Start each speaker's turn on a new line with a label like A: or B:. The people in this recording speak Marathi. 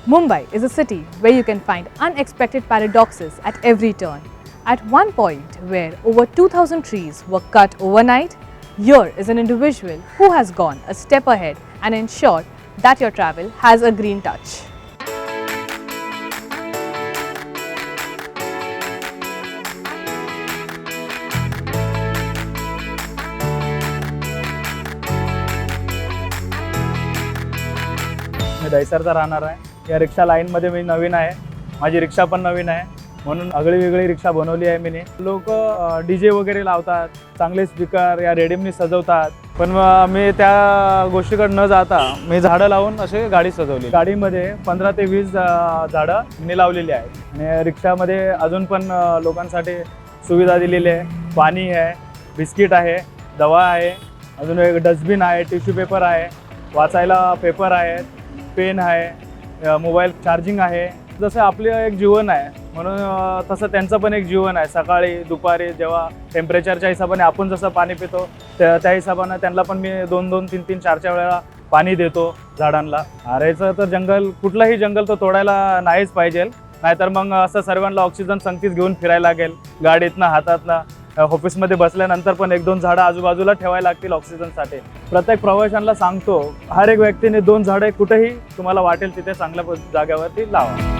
A: Mumbai is a city where you can find unexpected paradoxes at every turn. At one point where over 2,000 trees were cut overnight, here is an individual who has gone a step ahead and ensured that your travel has a green touch.
B: मी दहिसरचा राहणार आहे. या रिक्षा लाईनमध्ये मी नवीन आहे. माझी रिक्षा पण नवीन आहे, म्हणून आगळी-वेगळी रिक्षा बनवली आहे मी. लोक डीजे वगैरे लावतात, चांगले स्पीकर या रेडियमनी सजवतात, पण मी त्या गोष्टीकडे न जाता मी झाडं लावून अशी गाडी सजवली. गाडीमध्ये 15 ते 20 झाडं मी लावलेली आहेत आणि रिक्षामध्ये अजून पण लोकांसाठी सुविधा दिलेली आहे. पाणी आहे, बिस्किट आहे, दवा आहे, अजून एक डस्टबिन आहे, टिश्यू पेपर आहे, वाचायला पेपर आहेत, पेन आहे, मोबाईल चार्जिंग आहे. जसं आपलं एक जीवन आहे म्हणून तसं त्यांचं पण एक जीवन आहे. सकाळी दुपारी जेव्हा टेम्परेचरच्या हिशोबाने आपण जसं पाणी पितो त्या हिशोबाने त्यांना पण मी 2-2, 3-3, 4-4 वेळा पाणी देतो झाडांना. आरायचं तर जंगल, कुठलाही जंगल तो तोडायला नाहीच पाहिजे, नाहीतर मग असं सर्वांना ऑक्सिजन संगतीच घेऊन फिरायला लागेल. गाडीतनं हातातनं ऑफिसमध्ये बसल्यानंतर पण 1-2 झाडं आजूबाजूला ठेवायला लागतील ऑक्सिजनसाठी. प्रत्येक प्रवाशांना सांगतो, हर एक व्यक्तीने 2 झाडे कुठेही तुम्हाला वाटेल तिथे चांगल्या जागेवरती लावा.